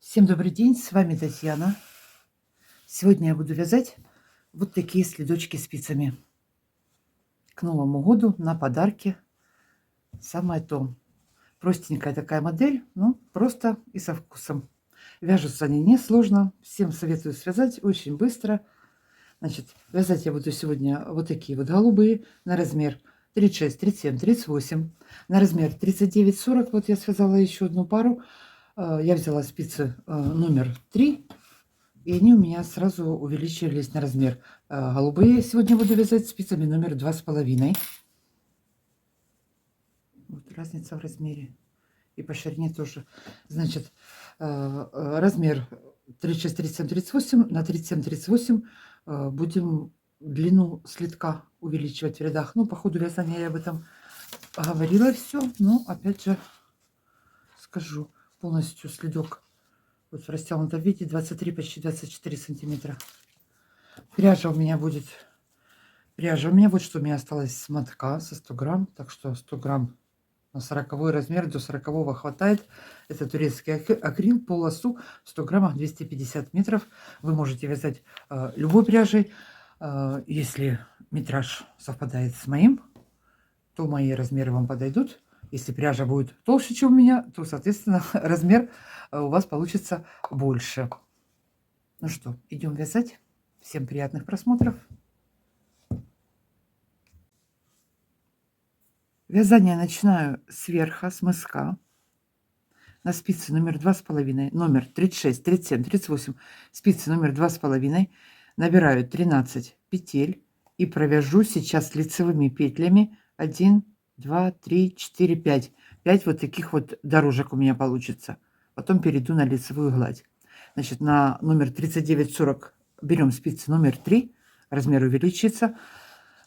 Всем добрый день, с вами Татьяна. Сегодня я буду вязать вот такие следочки спицами. К Новому году на подарки. Самое то. Простенькая такая модель, ну просто и со вкусом. Вяжутся они несложно. Всем советую связать очень быстро. Значит, вязать я буду сегодня вот такие вот голубые на размер 36, 37, 38. На размер 39, 40. Вот я связала еще одну пару. Я взяла спицы номер 3. И они у меня сразу увеличились на размер. Голубые сегодня буду вязать спицами номер 2,5. Вот разница в размере. И по ширине тоже. Значит, размер 36, 37, 38. На 37, 38 будем длину следка увеличивать в рядах. Ну, по ходу вязания я об этом говорила все. Но, опять же, скажу. Полностью следок вот в растянутом виде 23, почти 24 сантиметра. Пряжа у меня будет... Пряжа. У меня вот что у меня осталось с мотка, со 100 грамм. Так что 100 грамм на 40 размер, до 40 хватает. Это турецкий акрил, полосу, 100 граммов, 250 метров. Вы можете вязать любой пряжей. Если метраж совпадает с моим, то мои размеры вам подойдут. Если пряжа будет толще, чем у меня, то, соответственно, размер у вас получится больше. Ну что, идем вязать. Всем приятных просмотров. Вязание начинаю сверху, с мыска. На спице номер 2,5, номер 36, 37, 38, спицы номер 2,5. Набираю 13 петель и провяжу сейчас лицевыми петлями 1, 2, 3, 4, 5. 5 вот таких вот дорожек у меня получится. Потом перейду на лицевую гладь. Значит, на номер 39-40 берем спицы номер 3, размер увеличится.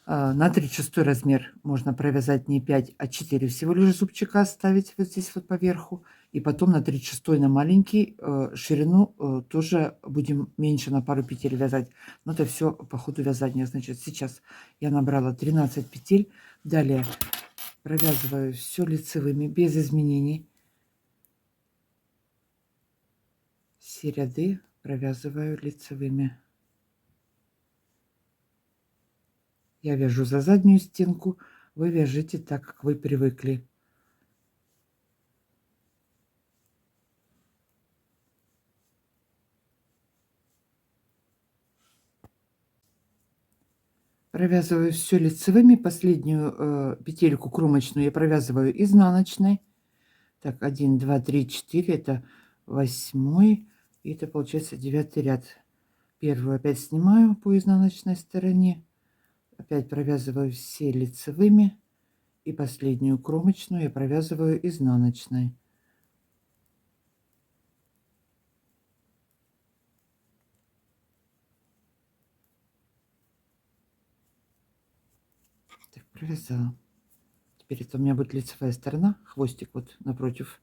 На 36 размер можно провязать не 5, а 4 всего лишь зубчика оставить вот здесь вот поверху. И потом на 36 на маленький ширину тоже будем меньше на пару петель вязать. Но это все по ходу вязания. Значит, сейчас я набрала 13 петель. Далее провязываю все лицевыми, без изменений. Все ряды провязываю лицевыми. Я вяжу за заднюю стенку, вы вяжите так, как вы привыкли. Провязываю все лицевыми. Последнюю петельку кромочную я провязываю изнаночной. Так, 1, 2, 3, 4. Это 8. И это получается 9 ряд. Первую опять снимаю по изнаночной стороне. Опять провязываю все лицевыми. И последнюю кромочную я провязываю изнаночной. Так, провязала. Теперь это у меня будет лицевая сторона. Хвостик вот напротив.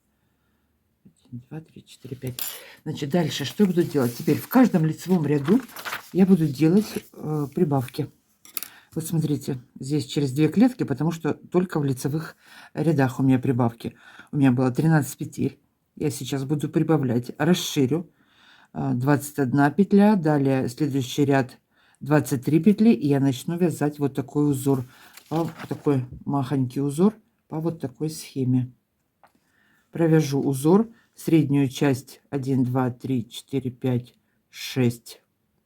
1, 2, 3, 4, 5. Значит, дальше что я буду делать? Теперь в каждом лицевом ряду я буду делать прибавки. Вот смотрите, здесь через 2 клетки, потому что только в лицевых рядах у меня прибавки. У меня было 13 петель. Я сейчас буду прибавлять. Расширю. 21 петля. Далее следующий ряд 23 петли. И я начну вязать вот такой узор. Такой махонький узор по вот такой схеме. Провяжу узор. Среднюю часть 1, 2, 3, 4, 5, 6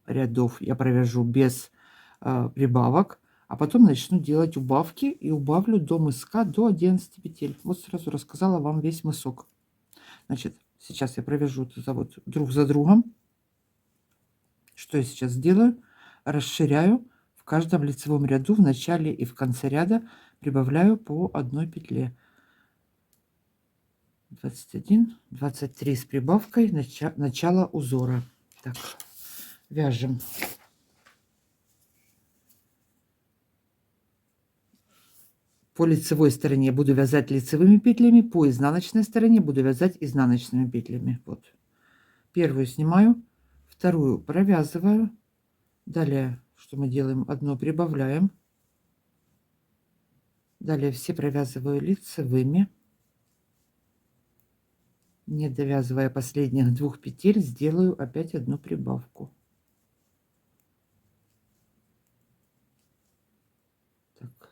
рядов я провяжу без прибавок. А потом начну делать убавки и убавлю до мыска до 11 петель. Вот сразу рассказала вам весь мысок. Значит, сейчас я провяжу это вот друг за другом. Что я сейчас делаю? Расширяю в каждом лицевом ряду в начале и в конце ряда прибавляю по одной петле. 21, 23 с прибавкой начало узора. Так, вяжем. По лицевой стороне буду вязать лицевыми петлями, по изнаночной стороне буду вязать изнаночными петлями. Вот. Первую снимаю, вторую провязываю. Далее, что мы делаем? Одну прибавляем. Далее все провязываю лицевыми. Не довязывая последних 2 петель, сделаю опять одну прибавку. Так,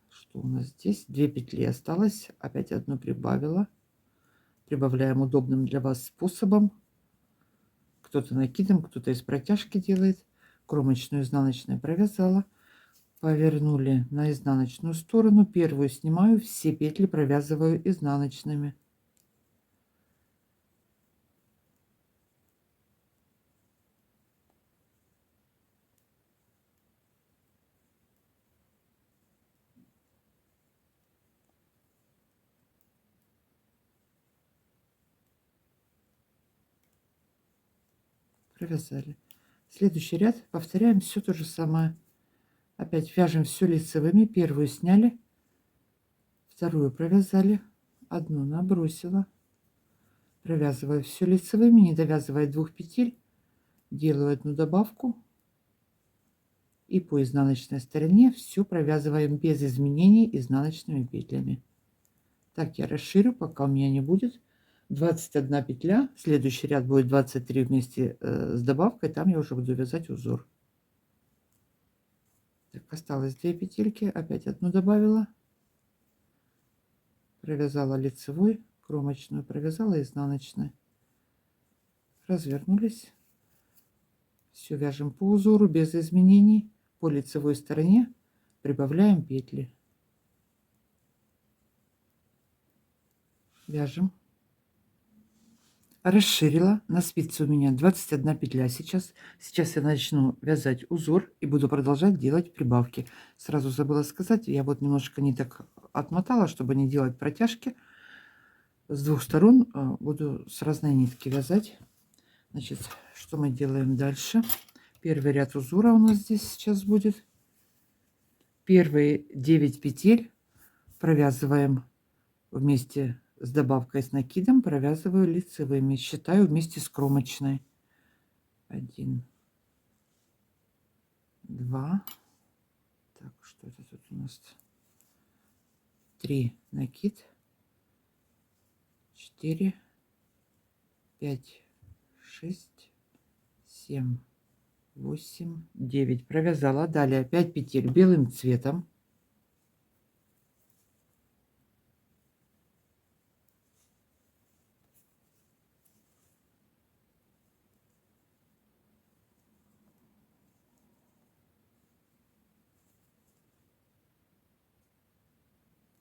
что у нас здесь? 2 петли осталось, опять одну прибавила. Прибавляем удобным для вас способом. Кто-то накидом, кто-то из протяжки делает. Кромочную, изнаночную провязала. Повернули на изнаночную сторону. Первую снимаю, все петли провязываю изнаночными. Провязали. Следующий ряд повторяем все то же самое. Опять вяжем все лицевыми. Первую сняли, вторую провязали, одну набросила. Провязываю все лицевыми, не довязывая 2 петель. Делаю одну добавку. И по изнаночной стороне все провязываем без изменений изнаночными петлями. Так я расширю, пока у меня не будет 21 петля. Следующий ряд будет 23 вместе с добавкой. Там я уже буду вязать узор. Так, осталось 2 петельки. Опять одну добавила. Провязала лицевой, кромочную провязала изнаночной. Развернулись. Все вяжем по узору без изменений. По лицевой стороне прибавляем петли. Вяжем. Расширила. На спице у меня 21 петля сейчас. Сейчас я начну вязать узор и буду продолжать делать прибавки. Сразу забыла сказать, я вот немножко не так отмотала, чтобы не делать протяжки. С 2 сторон буду с разной нитки вязать. Значит, что мы делаем дальше? Первый ряд узора у нас здесь сейчас будет. Первые 9 петель провязываем вместе с добавкой с накидом, провязываю лицевыми, считаю вместе с кромочной. 1, 2, так, что это тут у нас? 3 накид, 4, 5, 6, 7, 8, 9. Провязала. Далее 5 петель белым цветом.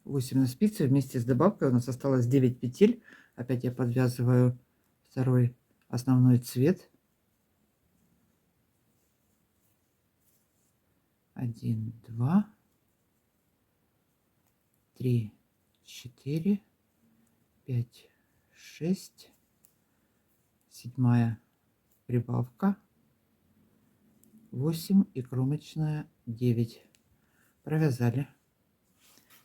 Восемь на спице. Вместе с добавкой у нас осталось 9 петель. Опять я подвязываю второй основной цвет. 1, 2, 3, 4, 5, 6, 7 прибавка, 8 и кромочная 9. Провязали.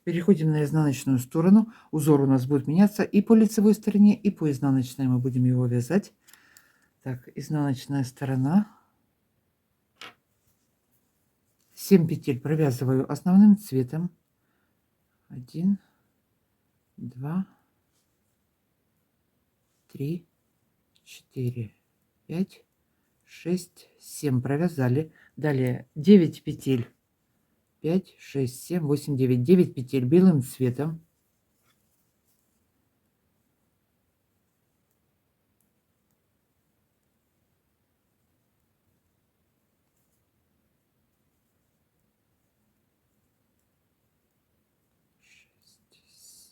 Переходим на изнаночную сторону. Узор у нас будет меняться и по лицевой стороне, и по изнаночной. Мы будем его вязать. Так, изнаночная сторона. 7 петель провязываю основным цветом. 1, 2, 3, 4, 5, 6, 7 провязали. Далее 9 петель. 5, 6, 7, 8, 9. 9 петель белым цветом.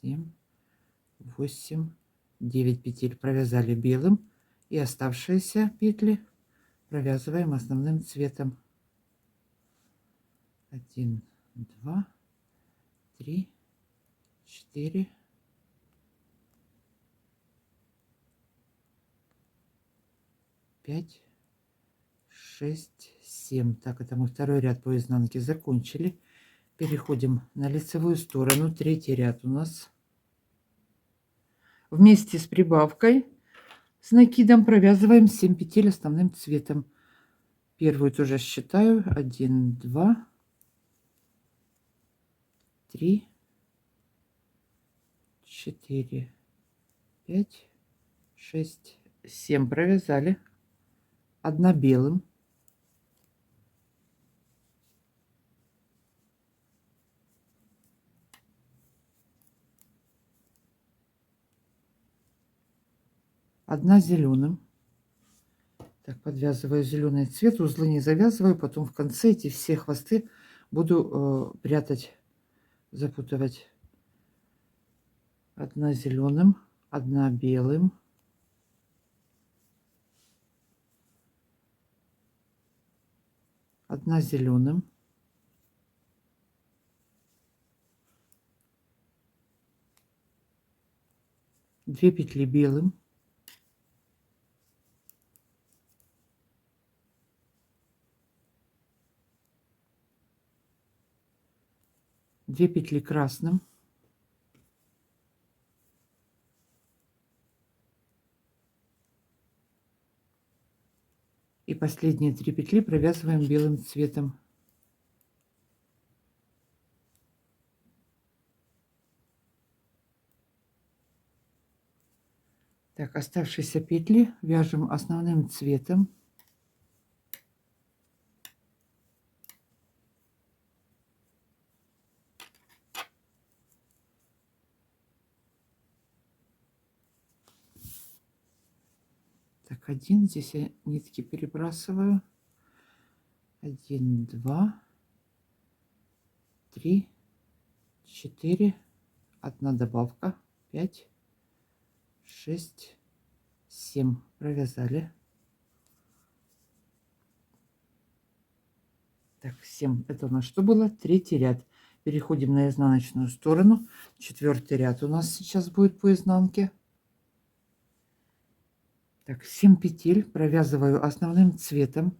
Семь, 8, 9 петель провязали белым, и оставшиеся петли провязываем основным цветом. 1, 2, 3, 4, 5, 6, 7. Так, это мы второй ряд по изнанке закончили. Переходим на лицевую сторону. Третий ряд у нас. Вместе с прибавкой с накидом провязываем 7 петель основным цветом. Первую тоже считаю. 1, 2, 3, 4, 5, 6, 7 провязали. 1 белым. 1 зеленым. Так, подвязываю зеленый цвет, узлы не завязываю, потом в конце эти все хвосты буду прятать, запутывать. 1 зеленым, 1 белым, 1 зеленым, 2 петли белым, 2 петли красным, и последние 3 петли провязываем белым цветом. Так, оставшиеся петли вяжем основным цветом. Так, 1, здесь я нитки перебрасываю. 1, 2, 3, 4, 1 добавка, 5, 6, 7 провязали. Так, 7, это у нас что было? 3-й ряд. Переходим на изнаночную сторону. 4-й ряд у нас сейчас будет по изнанке. Так, 7 петель провязываю основным цветом.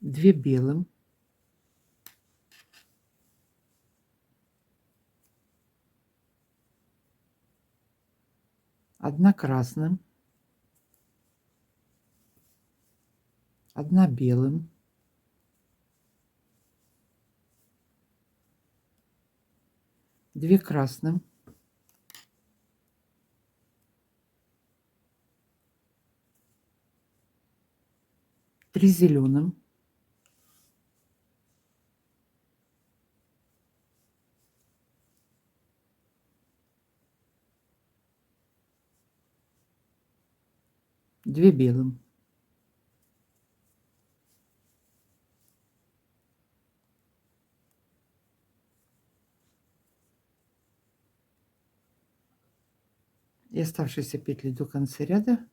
Две белым, 1 красным, 1 белым, 2 красным, 3 зеленым, 2 белым. И оставшиеся петли до конца ряда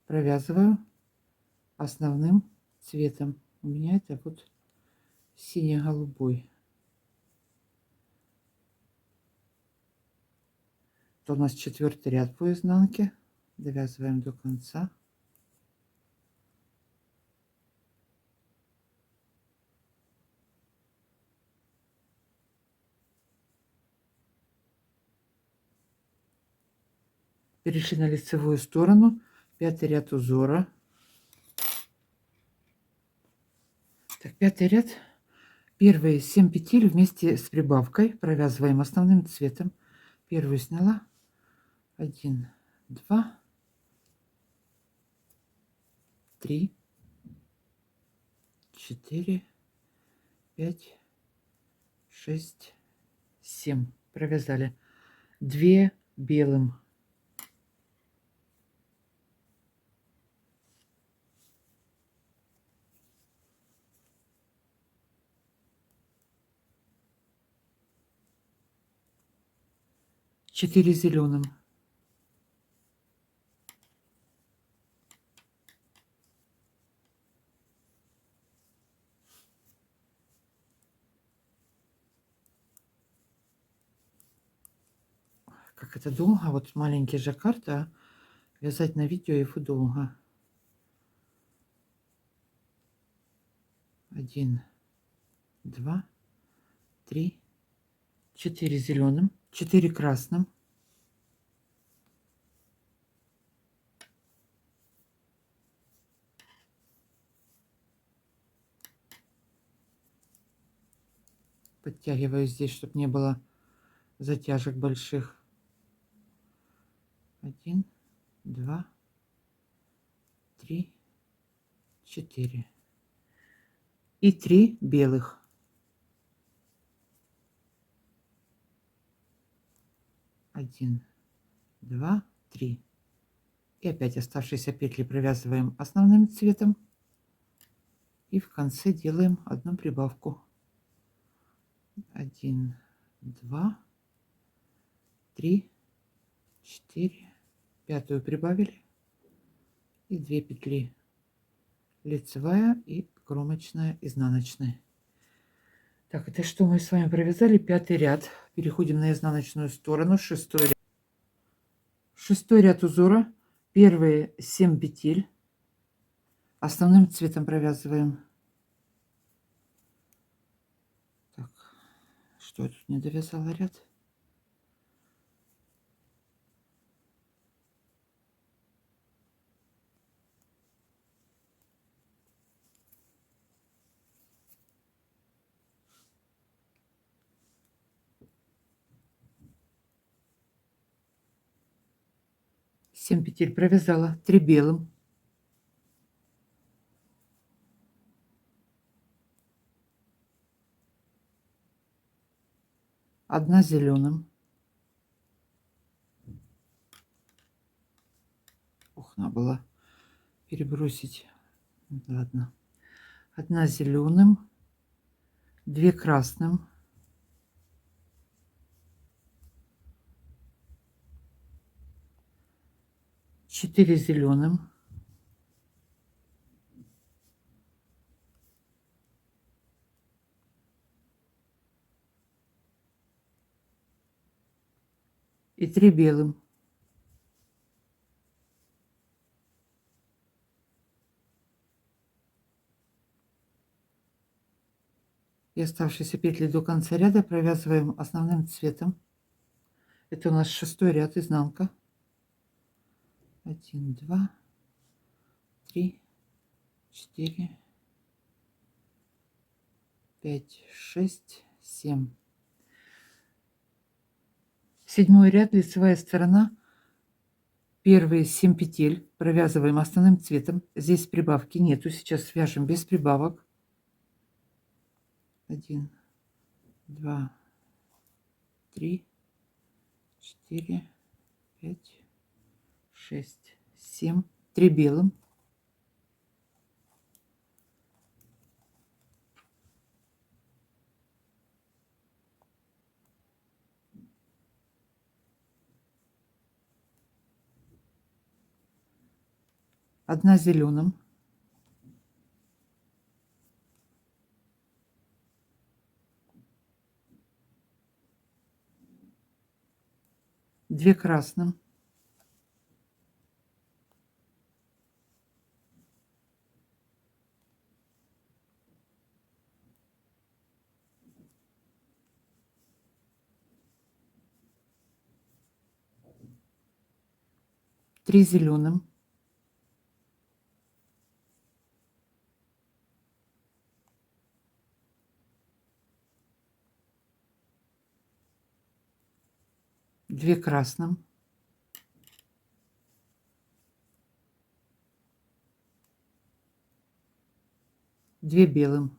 провязываю основным цветом. У меня это вот сине-голубой. Это у нас 4-й ряд по изнанке. Довязываем до конца. Перешли на лицевую сторону. 5-й ряд узора. Так, 5-й ряд. Первые 7 петель вместе с прибавкой провязываем основным цветом. Первую сняла. 1, 2, 3, 4, 5, 6, 7. Провязали. 2 белым. 4 зеленым. Как это долго, вот маленький жаккард, а вязать на видео его долго. 1, 2, 3, 4 зеленым, 4 красным, Подтягиваю здесь, чтобы не было затяжек больших. 1, 2, 3, 4. И 3 белых. 1, 2, 3. И опять оставшиеся петли провязываем основным цветом. И в конце делаем одну прибавку. 1, 2, 3, 4. Пятую прибавили. И 2 петли. Лицевая и кромочная, изнаночная. Так, это что мы с вами провязали? 5-й ряд. Переходим на изнаночную сторону. 6-й ряд. 6-й ряд узора. Первые 7 петель основным цветом провязываем. Так, что я тут не довязала ряд? Семь петель провязала, 3 белым, 1 зеленым. Ох, надо было перебросить. Ладно. 1 зеленым, 2 красным, 4 зеленым, 3 белым. И оставшиеся петли до конца ряда провязываем основным цветом. Это у нас 6-й ряд, изнанка. 1, 2, 3, 4, 5, 6, 7. 7-й ряд, лицевая сторона. Первые 7 петель провязываем основным цветом. Здесь прибавки нету, сейчас свяжем без прибавок. 1, 2, 3, 4, 5, 6, 7. 3 белым. 1 зеленым. 2 красным. 3 зеленым. 2 красным. 2 белым.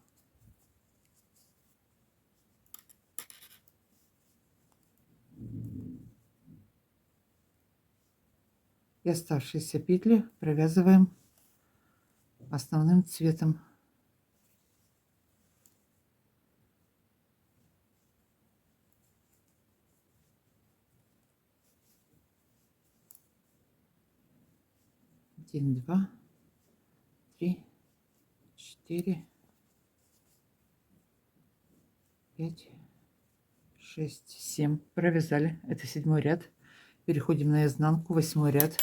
И оставшиеся петли провязываем основным цветом. Один, 2, 3, 4, 5, 6, 7. Провязали. Это 7-й ряд. Переходим на изнанку. 8-й ряд.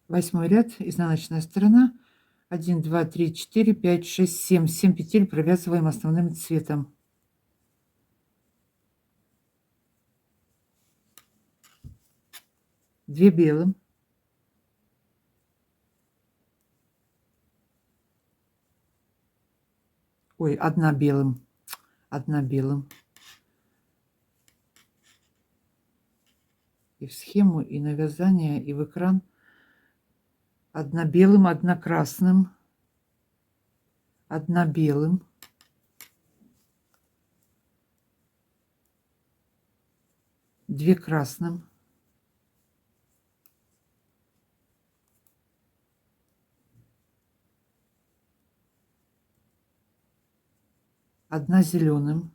8-й ряд, изнаночная сторона. 1, 2, 3, 4, 5, 6, 7. 7 петель провязываем основным цветом. Две белым. Ой, 1 белым. 1 белым. И в схему, и на вязание, и в экран. 1 белым, 1 красным, 1 белым, 2 красным, 1 зеленым,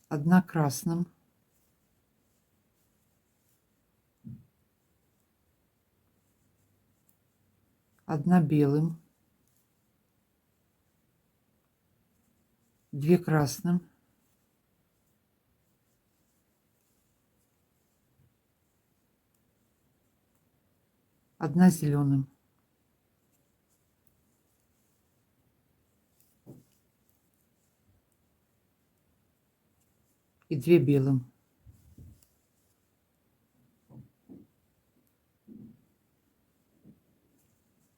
1 красным, 1 белым, 2 красным, 1 зеленым. И 2 белым.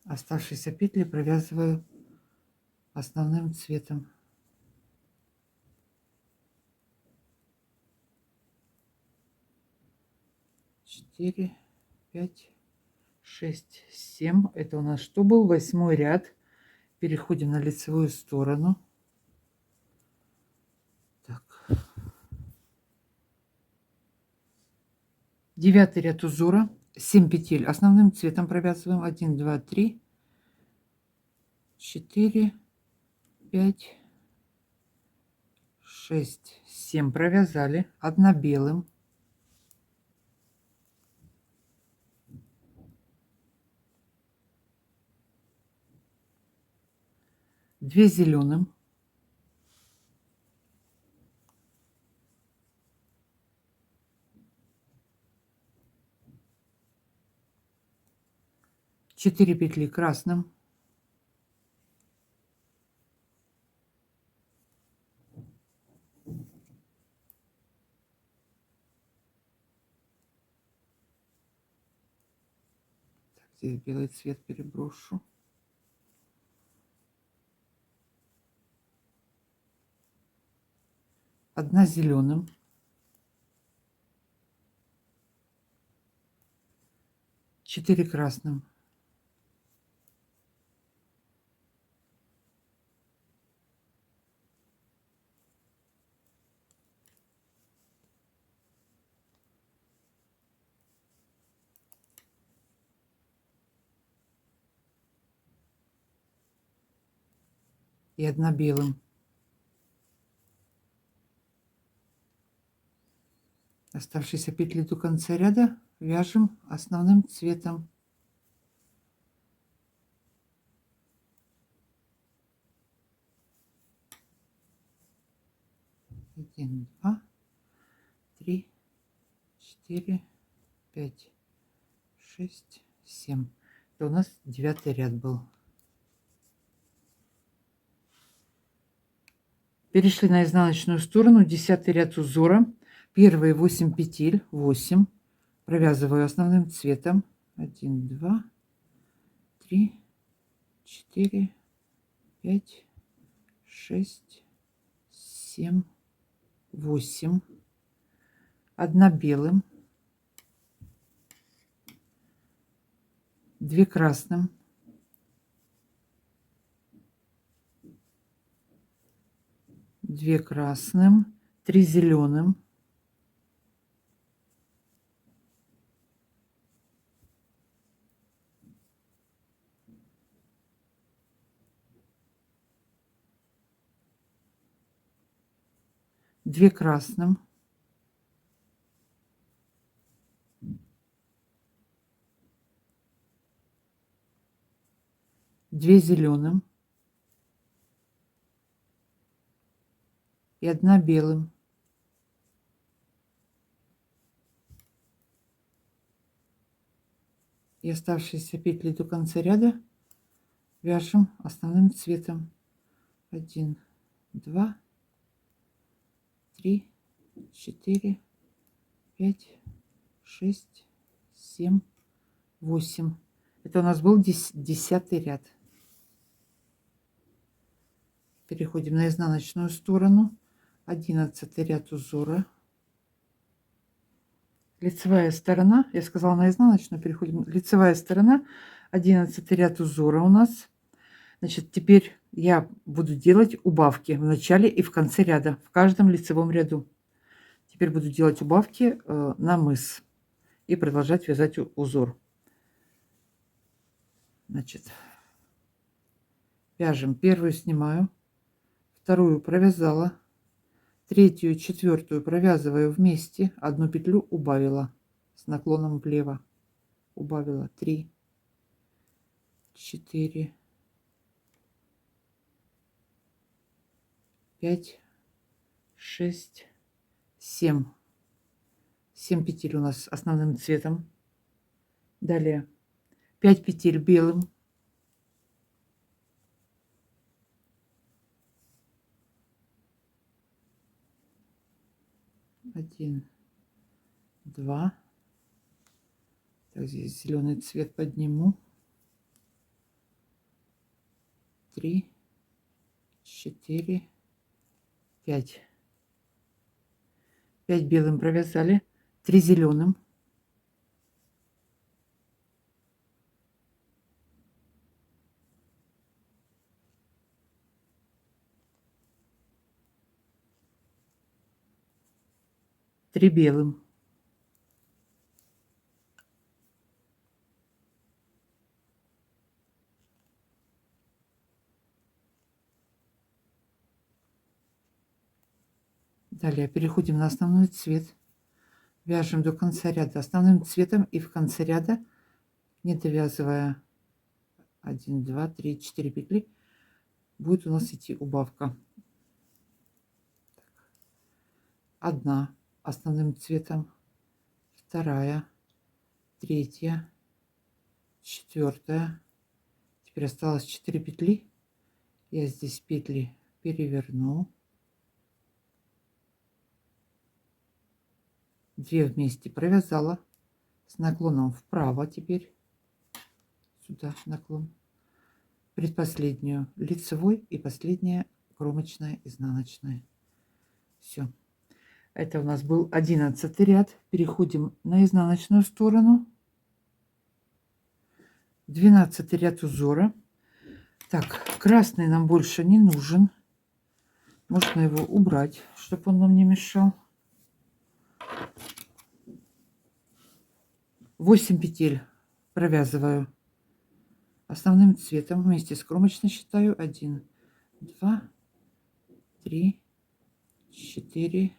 Оставшиеся петли провязываю основным цветом. 4, 5, 6, 7. Это у нас что был? 8-й ряд. Переходим на лицевую сторону. Так. 9-й ряд узора. 7 петель. Основным цветом провязываем. 1, 2, 3, 4, 5, 6, 7. Провязали. 1 белым. 2 зеленым. 4 петли красным. 'Здесь белый цвет переброшу. 1 зеленым. 4 красным. 1 белым. Оставшиеся петли до конца ряда вяжем основным цветом. 1, 2, 3, 4, 5, 6, 7. Это у нас 9-й ряд был. Перешли на изнаночную сторону. 10-й ряд узора. Первые 8 петель. 8. Провязываю основным цветом. 1, 2, 3, 4, 5, 6, 7, 8. 1 белым. 2 красным. 2 красным. 3 зеленым. 2 красным. 2 зеленым. И 1 белым. И оставшиеся петли до конца ряда вяжем основным цветом. 1, 2, 3, 4, 5, 6, 7, 8. Это у нас был 10-й ряд. Переходим на изнаночную сторону. 11-й ряд узора. Лицевая сторона, я сказала на изнаночную, переходим. Лицевая сторона, 11-й ряд узора у нас. Значит, теперь я буду делать убавки в начале и в конце ряда, в каждом лицевом ряду. Теперь буду делать убавки на мыс и продолжать вязать узор. Значит, вяжем. Первую снимаю, вторую провязала, третью и четвертую провязываю вместе, одну петлю убавила с наклоном влево, убавила 3, 4, 5, 6, 7. 7 петель у нас основным цветом. Далее 5 петель белым. 1, 2. Так, здесь зеленый цвет подниму. 3, 4, 5. 5 белым провязали, 3 зеленым. 3 белым. Далее переходим на основной цвет. Вяжем до конца ряда основным цветом и в конце ряда, не довязывая 1, 2, 3, 4 петли, будет у нас идти убавка. Одна основным цветом, вторая, третья, четвертая. Теперь осталось 4 петли. Я здесь петли переверну. 2 вместе провязала с наклоном вправо, теперь сюда наклон, предпоследнюю лицевой и последняя кромочная изнаночная. Все, это у нас был 11-й ряд. Переходим на изнаночную сторону. 12-й ряд узора. Так, красный нам больше не нужен, можно его убрать, чтобы он нам не мешал. 8 петель провязываю основным цветом вместе с кромочной, считаю 1, 2, 3, 4,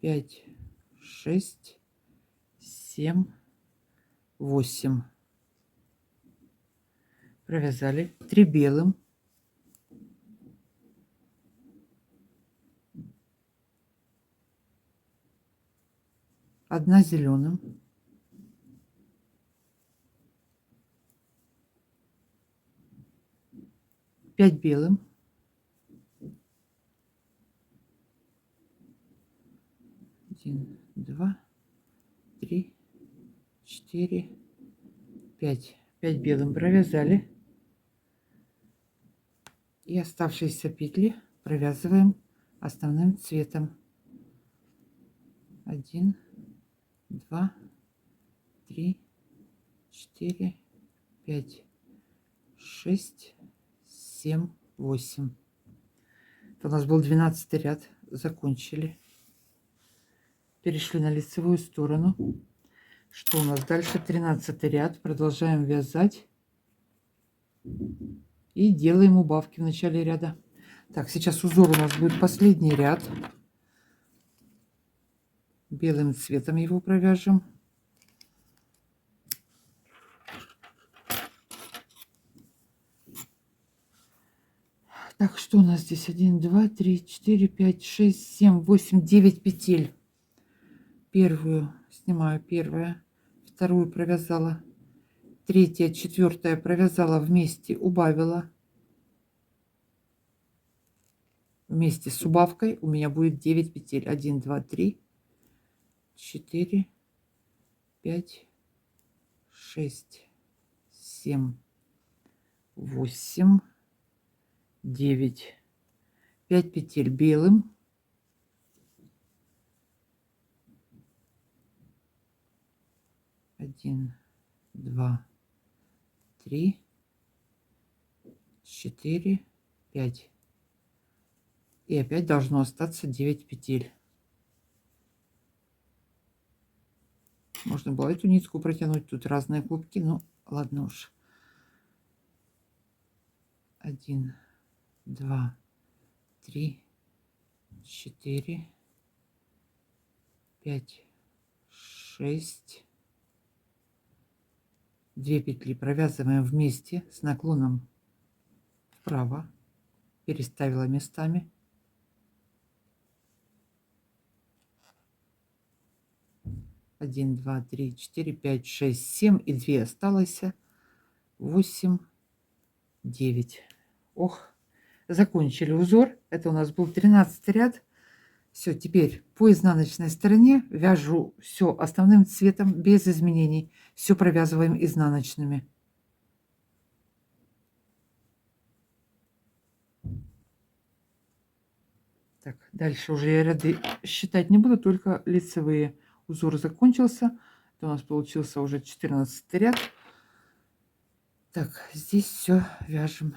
5, 6, 7, 8. Провязали 3 белым, 1 зеленым, 5 белым, 1, 2, 3, 4, 5. 5 белым провязали. И оставшиеся петли провязываем основным цветом. 1, 2, 3, 4, 5, 6, 7, 8. Это у нас был 12-й ряд. Закончили. Перешли на лицевую сторону. Что у нас дальше? 13-й ряд. Продолжаем вязать. И делаем убавки в начале ряда. Так, сейчас узор у нас будет последний ряд. Белым цветом его провяжем. Так, что у нас здесь? 1, 2, 3, 4, 5, 6, 7, 8, 9 петель. Первую снимаю, первая, вторую провязала, третья, четвертая провязала вместе, убавила. Вместе с убавкой у меня будет 9 петель. 1, 2, 3, 4, 5, 6, 7, 8, 9, 5 петель белым, 1, 2, 3, 4, 5. И опять должно остаться 9 петель. Можно было эту нитку протянуть, тут разные клубки, ну ладно уж. 1, 2, 3, 4, 5, 6. 2 петли провязываем вместе с наклоном вправо, переставила местами. 1, 2, 3, 4, 5, 6, 7 и 2 осталось. 8, 9. Ох, закончили узор. Это у нас был 13 ряд. Все, теперь по изнаночной стороне вяжу все основным цветом без изменений. Все провязываем изнаночными. Так, дальше уже я ряды считать не буду, только лицевые. Узор закончился. Это у нас получился уже 14 ряд. Так, здесь все вяжем.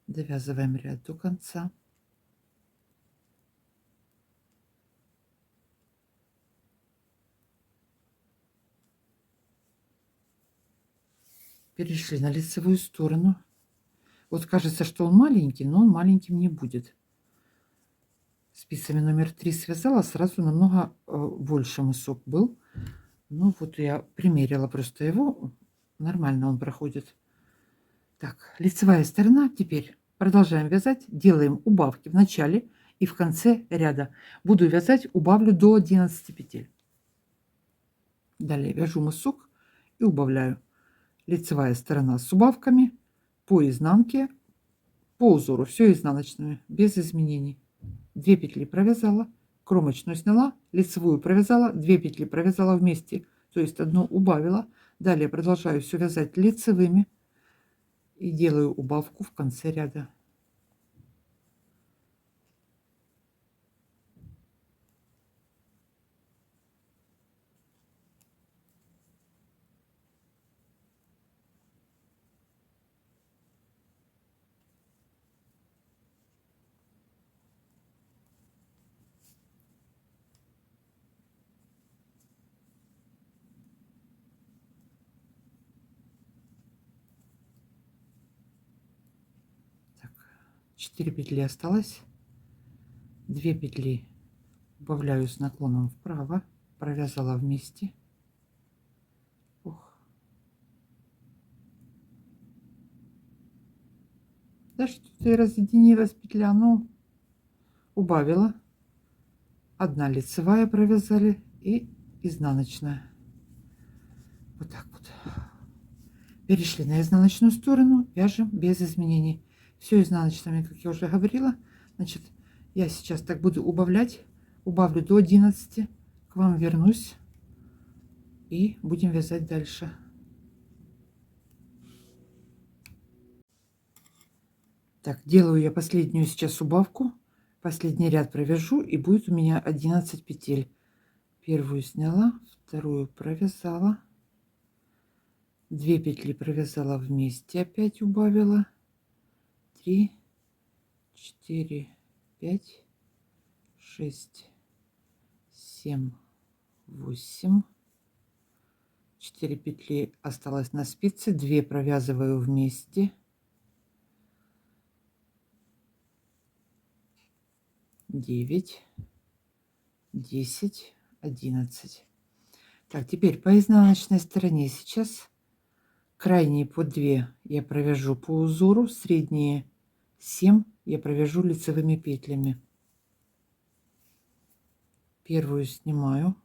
Довязываем ряд до конца. Перешли на лицевую сторону. Вот кажется, что он маленький, но он маленьким не будет. Спицами номер 3 связала, сразу намного больше мысок был. Ну вот я примерила просто его. Нормально он проходит. Так, лицевая сторона. Теперь продолжаем вязать. Делаем убавки в начале и в конце ряда. Буду вязать, убавлю до 11 петель. Далее вяжу мысок и убавляю. Лицевая сторона с убавками по изнанке, по узору, все изнаночными, без изменений. 2 петли провязала, кромочную сняла, лицевую провязала, 2 петли провязала вместе, то есть одну убавила. Далее продолжаю все вязать лицевыми и делаю убавку в конце ряда. Так, 4 петли осталось, 2 петли убавляю с наклоном вправо, провязала вместе. Ох. Да что-то и разъединилась петля, ну, убавила. Одна лицевая провязали и изнаночная. Вот так вот. Перешли на изнаночную сторону, вяжем без изменений. Все изнаночными, как я уже говорила. Значит, я сейчас так буду убавлять. Убавлю до 11. К вам вернусь. И будем вязать дальше. Так, делаю я последнюю сейчас убавку. Последний ряд провяжу. И будет у меня 11 петель. Первую сняла, вторую провязала. 2 петли провязала вместе, опять убавила. 3, 4, 5, 6, 7, 8. 4 петли осталось на спице, 2 провязываю вместе. 9, 10, 11. Так, теперь по изнаночной стороне сейчас Крайние по 2 я провяжу по узору, средние 7 я провяжу лицевыми петлями. Первую снимаю,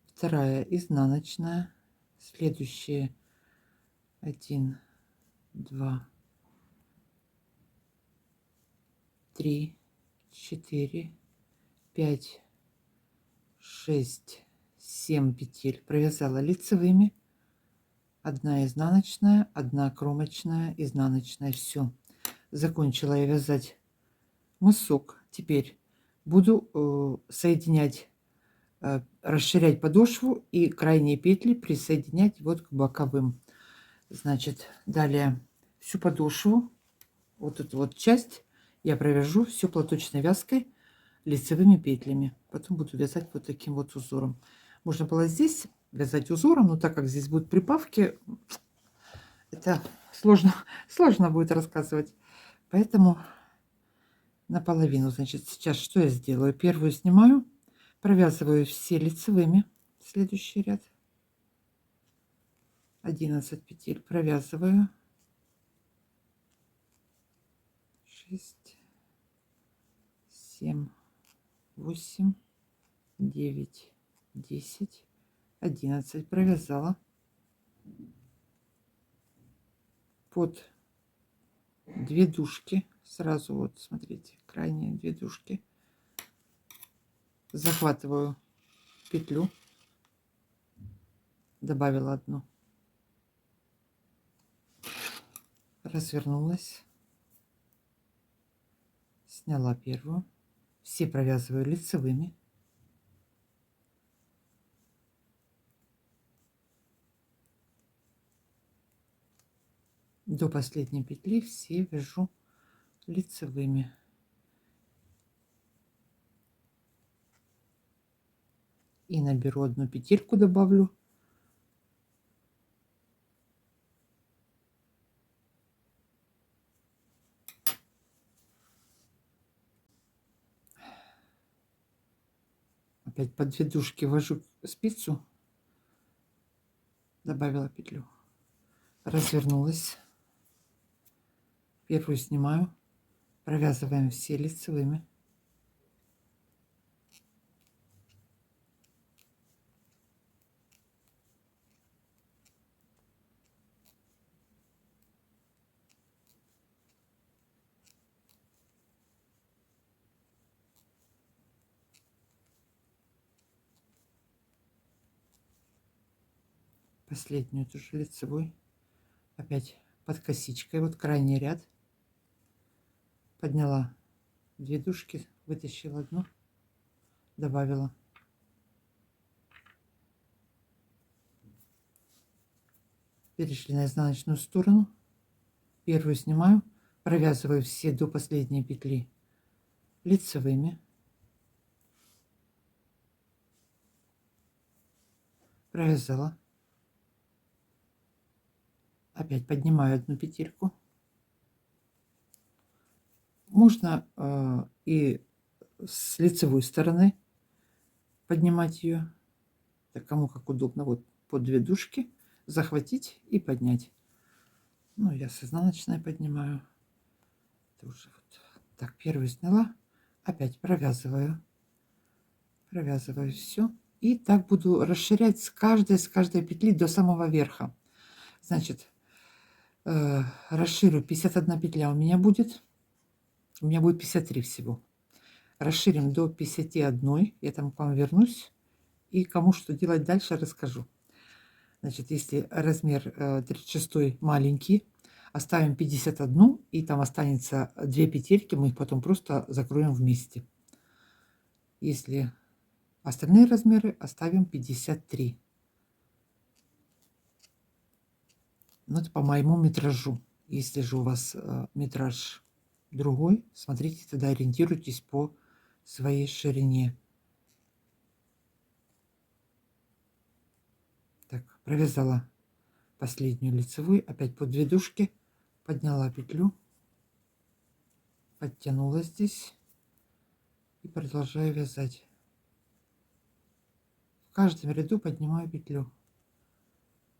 вторая изнаночная, следующие 1, 2, 3, 4, 5, 6, 7 петель провязала лицевыми, 1 изнаночная, 1 кромочная, изнаночная. Все, закончила я вязать мысок. Теперь буду соединять, расширять подошву и крайние петли присоединять вот к боковым. Значит, далее всю подошву, вот эту вот часть я провяжу все платочной вязкой лицевыми петлями. Потом буду вязать вот таким вот узором. Можно было здесь вязать узором, но так как здесь будут прибавки, это сложно, сложно будет рассказывать. Поэтому наполовину. Значит, сейчас что я сделаю? Первую снимаю, провязываю все лицевыми. Следующий ряд. 11 петель провязываю. 6, 7, 8, 9, 10, 11 провязала. Под 2 дужки сразу, вот смотрите, крайние 2 дужки, захватываю петлю, добавила 1, развернулась, сняла первую, все провязываю лицевыми. До последней петли все вяжу лицевыми. И наберу 1 петельку, добавлю. Опять по 2 дужки ввожу спицу, добавила петлю, развернулась, первую снимаю, провязываем все лицевыми. Последнюю тоже лицевой, опять под косичкой, вот крайний ряд, подняла 2 дужки, вытащила 1, добавила, перешли на изнаночную сторону, первую снимаю, провязываю все до последней петли лицевыми, провязала, опять поднимаю 1 петельку. Можно и с лицевой стороны поднимать ее, так кому как удобно, вот по 2 дужки захватить и поднять. Ну, я с изнаночной поднимаю. Тоже вот так, первую сняла, опять провязываю все, и так буду расширять с каждой петли до самого верха. Значит, расширю, 51 петля у меня будет 53 всего. Расширим до 51, я там к вам вернусь и кому что делать дальше расскажу. Значит, если размер 36 маленький, оставим 51, и там останется 2 петельки, мы их потом просто закроем вместе. Если остальные размеры, оставим 53. Ну, это по моему метражу. Если же у вас метраж другой, смотрите, тогда ориентируйтесь по своей ширине. Так, провязала последнюю лицевую, опять по 2 дужки, подняла петлю, подтянула здесь и продолжаю вязать. В каждом ряду поднимаю петлю.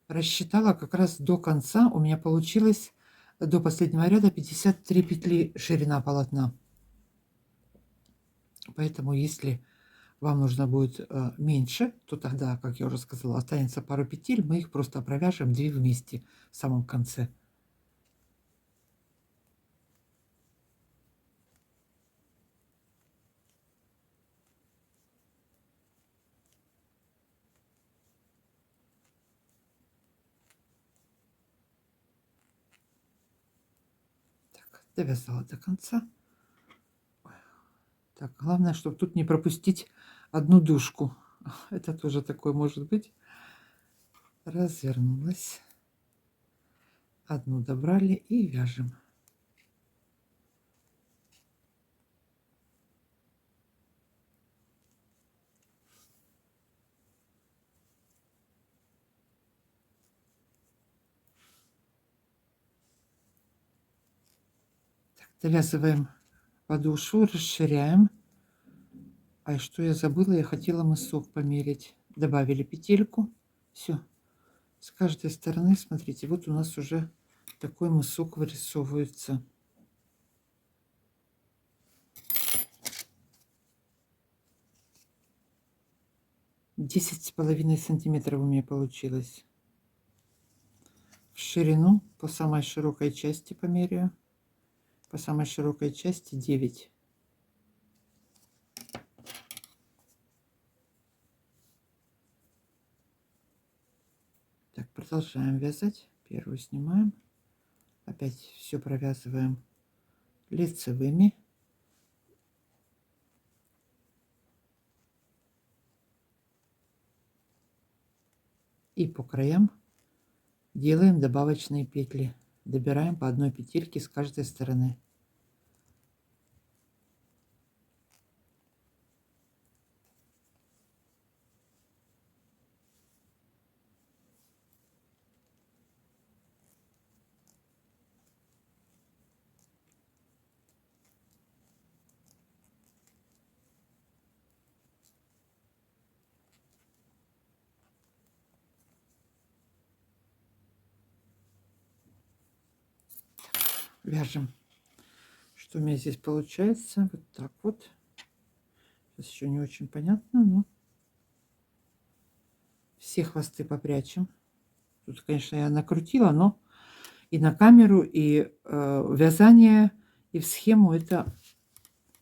рассчитала как раз до конца. У меня получилось до последнего ряда 53 петли ширина полотна. Поэтому если вам нужно будет меньше, то тогда, как я уже сказала, останется пару петель. Мы их просто провяжем 2 вместе в самом конце. Так, довязала до конца. Так, главное, чтобы тут не пропустить одну дужку. Это тоже такое может быть. Развернулась. Одну добрали и вяжем. Так, довязываем подошву, расширяем. А что я забыла? Я хотела мысок померить. Добавили петельку. Все. С каждой стороны, смотрите, вот у нас уже такой мысок вырисовывается. 10,5 сантиметров у меня получилось. В ширину по самой широкой части померяю. По самой широкой части 9. Так, продолжаем вязать. Первую снимаем. Опять все провязываем лицевыми. И по краям делаем добавочные петли. Добираем по одной петельке с каждой стороны. Вяжем. Что у меня здесь получается? Вот так вот. Сейчас еще не очень понятно, но все хвосты попрячем. Тут, конечно, я накрутила, но и на камеру, и вязание, и в схему это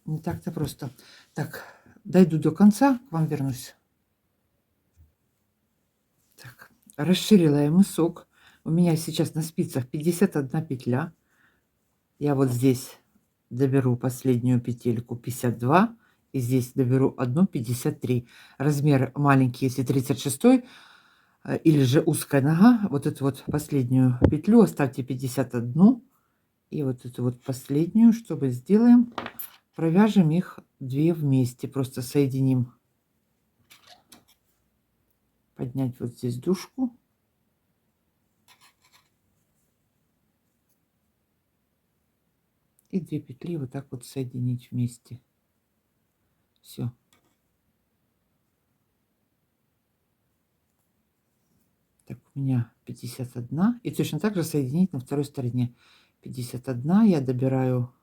не так-то просто. Так, дойду до конца, к вам вернусь. Так, расширила я мысок. У меня сейчас на спицах 51 петля. Я вот здесь доберу последнюю петельку 52. И здесь доберу одну 53. Размер маленький, если 36, или же узкая нога. Вот эту вот последнюю петлю оставьте 51. И вот эту вот последнюю, чтобы сделаем, провяжем их 2 вместе. Просто соединим. Поднять вот здесь дужку. И 2 петли вот так вот соединить вместе. Все. Так, у меня 51. И точно так же соединить на второй стороне. 51. Я добираю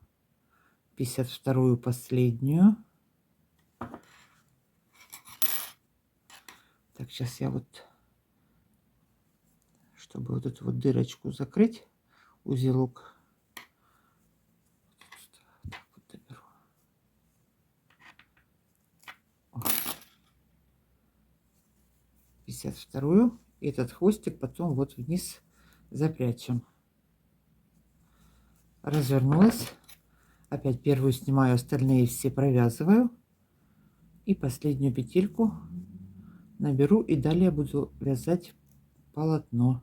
52 последнюю. Так, сейчас я вот, чтобы вот эту вот дырочку закрыть, узелок. Так вот доберу. 52. И этот хвостик потом вот вниз запрячем. Развернулась. Опять первую снимаю, остальные все провязываю. И последнюю петельку наберу. И далее буду вязать полотно.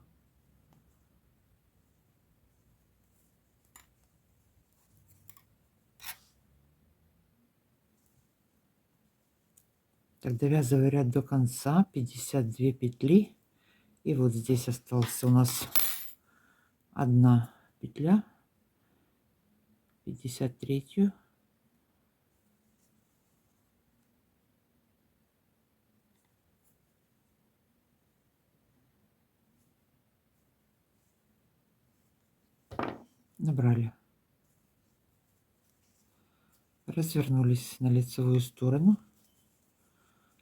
Так, довязываю ряд до конца. 52 петли. И вот здесь остался у нас одна петля. 53. набрали, развернулись на лицевую сторону.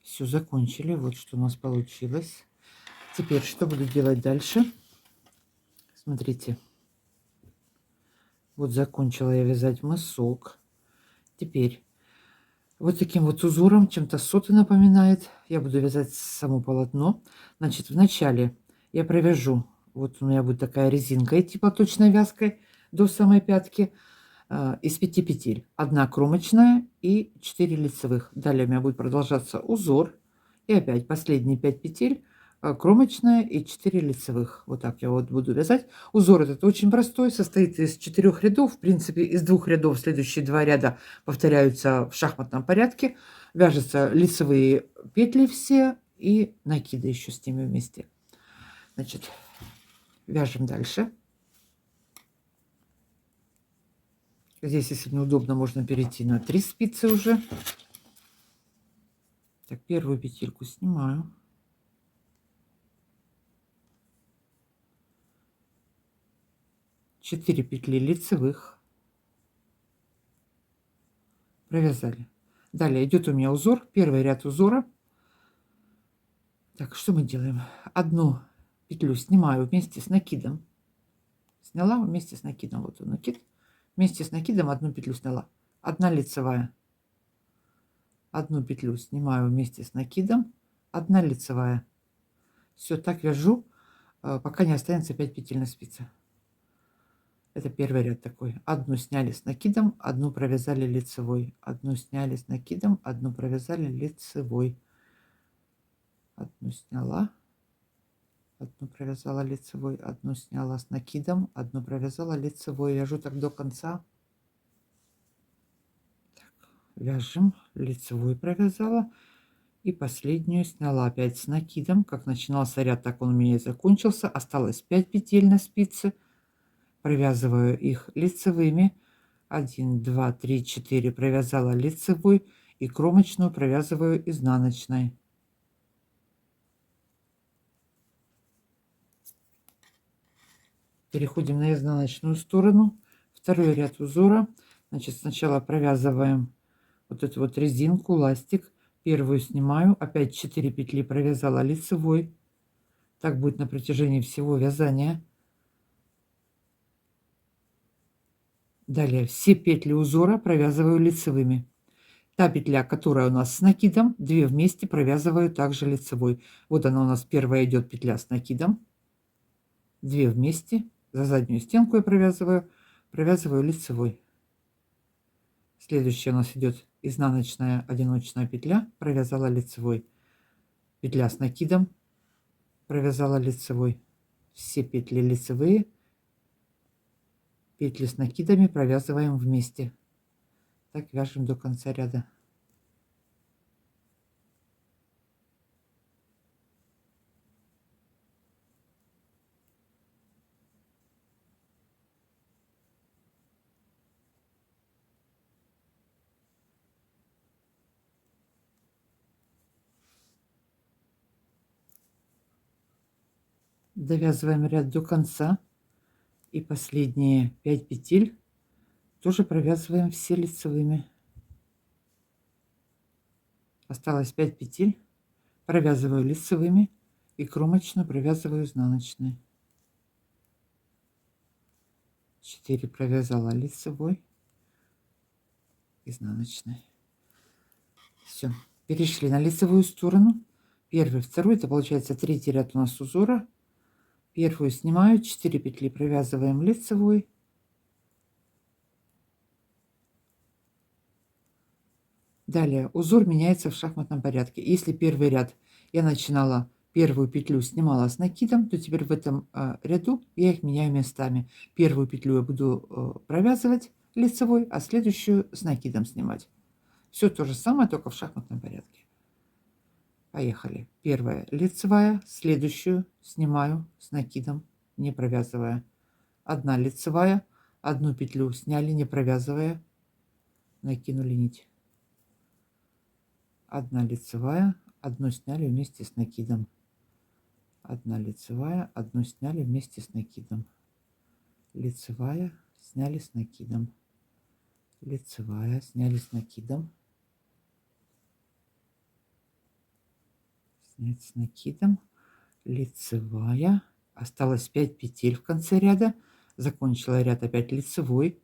Все, закончили. Вот что у нас получилось. Теперь что буду делать дальше? Смотрите. Вот закончила я вязать мысок. Теперь вот таким вот узором, чем-то соты напоминает, я буду вязать само полотно. Значит, вначале я провяжу, вот у меня будет такая резинка идти платочной вязкой до самой пятки, из 5 петель. 1 кромочная и 4 лицевых. Далее у меня будет продолжаться узор. И опять последние 5 петель, кромочная и 4 лицевых. Вот так я вот буду вязать. Узор этот очень простой, состоит из 4 рядов. В принципе, из 2 рядов следующие 2 ряда повторяются в шахматном порядке. Вяжутся лицевые петли все и накиды еще с ними вместе. Значит, вяжем дальше. Здесь, если неудобно, можно перейти на 3 спицы уже. Так, первую петельку снимаю. Четыре петли лицевых. Провязали. Далее идет у меня узор, первый ряд узора. Так, что мы делаем? Одну петлю снимаю вместе с накидом. Сняла вместе с накидом. Вот он накид. Вместе с накидом одну петлю сняла. Одна лицевая. Одну петлю снимаю вместе с накидом. Одна лицевая. Все, так вяжу, пока не останется 5 петель на спице. Это первый ряд такой. Одну сняли с накидом, одну провязали лицевой. Одну сняли с накидом, одну провязали лицевой. Одну сняла, одну провязала лицевой, одну сняла с накидом, одну провязала лицевой. Вяжу так до конца. Так, вяжем, лицевой провязала. И последнюю сняла опять с накидом. Как начинался ряд, так он у меня и закончился. Осталось 5 петель на спице. Провязываю их лицевыми. 1, 2, 3, 4 провязала лицевой. И кромочную провязываю изнаночной. Переходим на изнаночную сторону. Второй ряд узора. Значит, сначала провязываем вот эту вот резинку, ластик. Первую снимаю. Опять 4 петли провязала лицевой. Так будет на протяжении всего вязания. Далее все петли узора провязываю лицевыми. Та петля, которая у нас с накидом, 2 вместе провязываю также лицевой. Вот она у нас первая идет петля с накидом. 2 вместе. За заднюю стенку я провязываю лицевой. Следующая у нас идет изнаночная одиночная петля, провязала лицевой. Петля с накидом, провязала лицевой. Все петли лицевые. Петли с накидами провязываем вместе. Так вяжем до конца ряда. Довязываем ряд до конца. И последние 5 петель тоже провязываем все лицевыми. Осталось 5 петель. Провязываю лицевыми и кромочную провязываю изнаночной. 4 провязала лицевой, изнаночной. Все, перешли на лицевую сторону. Первый, второй, это получается третий ряд у нас узора. Первую снимаю, 4 петли провязываем лицевой. Далее узор меняется в шахматном порядке. Если первый ряд я начинала первую петлю, снимала с накидом, то теперь в этом ряду я их меняю местами. Первую петлю я буду провязывать лицевой, а следующую с накидом снимать. Все то же самое, только в шахматном порядке. Поехали. Первая лицевая, следующую снимаю с накидом, не провязывая. Одна лицевая, одну петлю сняли, не провязывая, накинули нить. Одна лицевая, одну сняли вместе с накидом. Одна лицевая, одну сняли вместе с накидом. Лицевая, сняли с накидом, лицевая, сняли с накидом, снять с накидом, лицевая, осталось 5 петель в конце ряда, закончила ряд опять лицевой,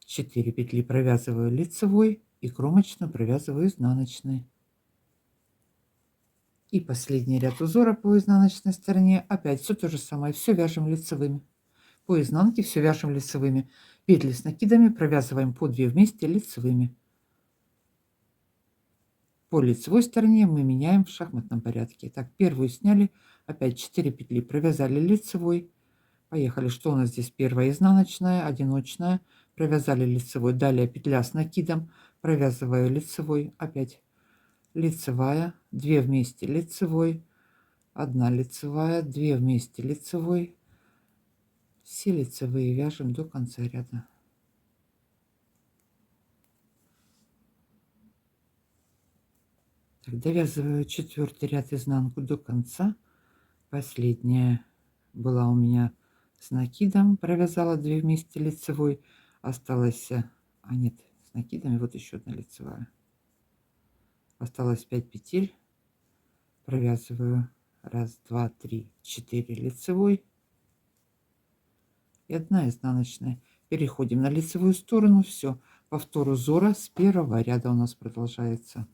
4 петли провязываю лицевой и кромочную провязываю изнаночной. И последний ряд узора по изнаночной стороне опять все то же самое, все вяжем лицевыми. По изнанке все вяжем лицевыми. Петли с накидами провязываем по 2 вместе лицевыми. По лицевой стороне мы меняем в шахматном порядке. Так, первую сняли, опять 4 петли провязали лицевой. Поехали. Что у нас здесь? Первая изнаночная, одиночная, провязали лицевой. Далее петля с накидом, провязываю лицевой, опять лицевая, 2 вместе лицевой, 1 лицевая, 2 вместе лицевой. Все лицевые вяжем до конца ряда. Так, довязываю 4-й ряд изнанку до конца. Последняя была у меня с накидом, провязала 2 вместе лицевой, осталось, а нет, с накидами вот еще 1 лицевая, осталось 5 петель, провязываю 1, 2, 3, 4 лицевой и 1 изнаночная. Переходим на лицевую сторону. Все, повтор узора с 1-го ряда у нас продолжается.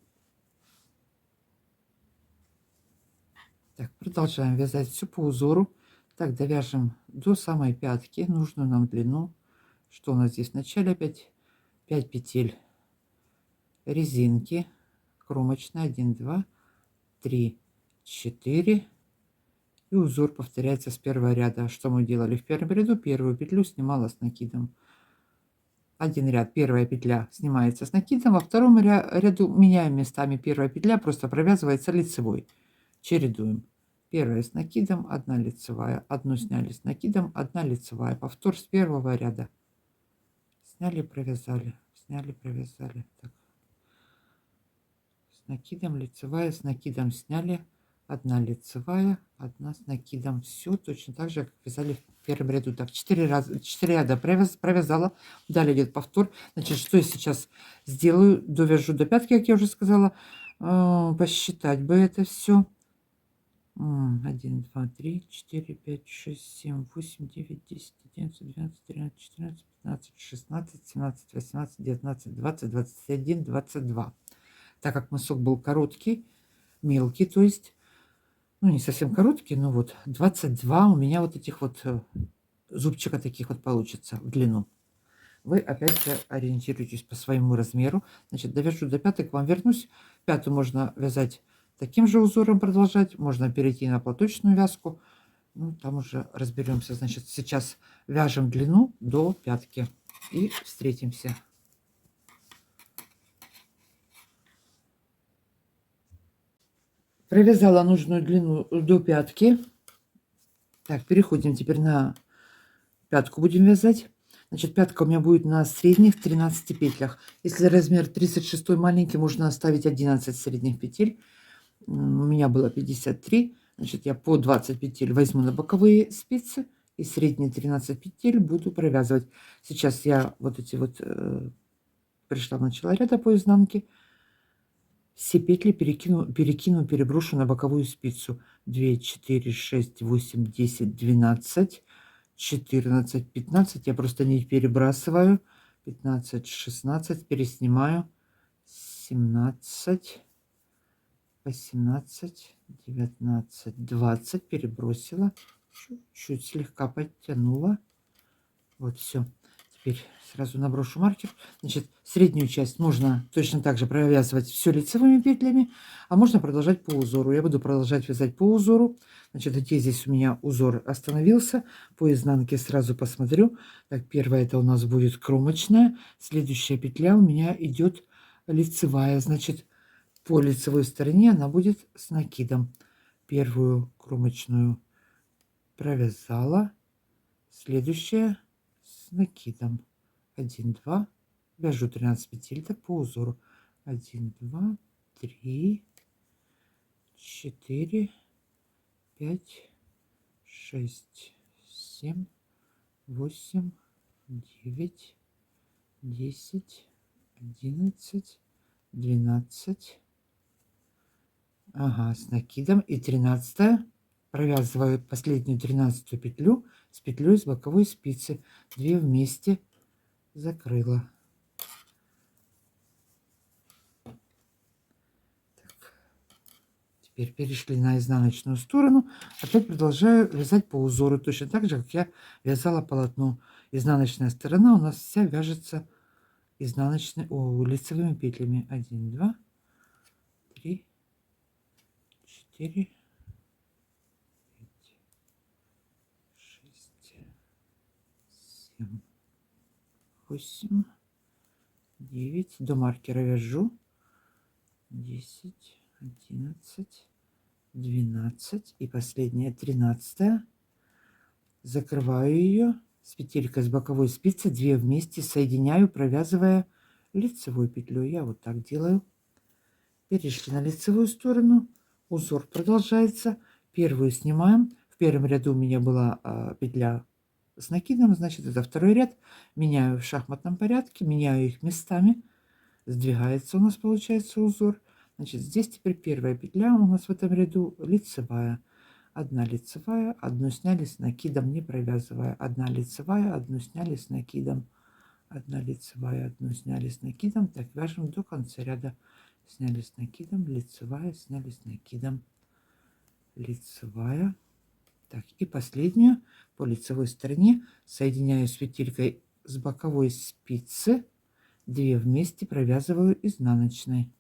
Так, продолжаем вязать все по узору. Так, довяжем до самой пятки нужную нам длину. Что у нас здесь в начале? Опять 5 петель резинки кромочная, 1, 2, 3, 4, и узор повторяется с 1-го ряда. Что мы делали в 1-м ряду? Первую петлю снимала с накидом. Один ряд, первая петля снимается с накидом, во 2-м ряду меняем местами. Первая петля просто провязывается лицевой. Чередуем. Первая с накидом, 1 лицевая, 1 сняли с накидом, 1 лицевая. Повтор с 1-го ряда. Сняли, провязали, сняли, провязали. Так. С накидом лицевая, с накидом сняли, 1 лицевая, 1 с накидом. Все точно так же, как вязали в 1-м ряду. Так, 4 ряда провязала. Далее идет повтор. Значит, что я сейчас сделаю? Довяжу до пятки, как я уже сказала. Посчитать бы это все. 1, 2, 3, 4, 5, 6, 7, 8, 9, 10, 11, 12, 13, 14, 15, 16, 17, 18, 19, 20, 21, 22. Так как мысок был короткий, мелкий, то есть, ну не совсем короткий, но вот 22 у меня вот этих вот зубчика таких вот получится в длину. Вы опять же ориентируетесь по своему размеру. Значит, довяжу до пятой, к вам вернусь. Пятую можно вязать таким же узором, продолжать. Можно перейти на платочную вязку. Ну, там уже разберемся. Значит, сейчас вяжем длину до пятки. И встретимся. Провязала нужную длину до пятки. Так, переходим теперь на пятку, будем вязать. Значит, пятка у меня будет на средних 13 петлях. Если размер 36 маленький, можно оставить 11 средних петель. У меня было 53. Значит, я по 20 петель возьму на боковые спицы и средние 13 петель буду провязывать. Сейчас я вот эти вот пришла в начало ряда по изнанке. Все петли перекину, переброшу на боковую спицу. 2, 4, 6, 8, 10, 12, 14, 15. Я просто нить перебрасываю. 15, 16, переснимаю. 17, 18, 19, 20. Перебросила. Чуть-чуть слегка подтянула. Вот, все. Теперь сразу наброшу маркер. Значит, среднюю часть можно точно так же провязывать все лицевыми петлями, а можно продолжать по узору. Я буду продолжать вязать по узору. Значит, где здесь у меня узор остановился. По изнанке сразу посмотрю. Так, первая это у нас будет кромочная. Следующая петля у меня идет лицевая. Значит, по лицевой стороне она будет с накидом. Первую кромочную провязала. Следующая с накидом. 1, 2, вяжу 13 петель так по узору. 1, 2, 3, 4, 5, 6, 7, 8, 9, 10, 11, 12. Ага, с накидом. И 13. Провязываю последнюю 13 петлю с петлей с боковой спицы. 2 вместе закрыла. Так. Теперь перешли на изнаночную сторону. Опять продолжаю вязать по узору, точно так же, как я вязала полотно. Изнаночная сторона у нас вся вяжется лицевыми петлями. 1, 2, 3, 4, 5, 6, 7, 8, 9. До маркера вяжу. 10, 11, 12 и последняя 13. Закрываю ее с петелькой с боковой спицы, 2 вместе соединяю, провязывая лицевой петлей. Я вот так делаю. Перешли на лицевую сторону. Узор продолжается. Первую снимаем. В первом ряду у меня была петля с накидом, значит, это второй ряд. Меняю в шахматном порядке, меняю их местами. Сдвигается у нас, получается, узор. Значит, здесь теперь первая петля у нас в этом ряду лицевая. 1 лицевая, 1 сняли с накидом, не провязывая. 1 лицевая, 1 сняли с накидом. 1 лицевая, 1 сняли с накидом. Так вяжем до конца ряда. Сняли с накидом, лицевая, сняли с накидом, лицевая. Так, и последнюю по лицевой стороне соединяю с петелькой с боковой спицы. 2 вместе провязываю изнаночной.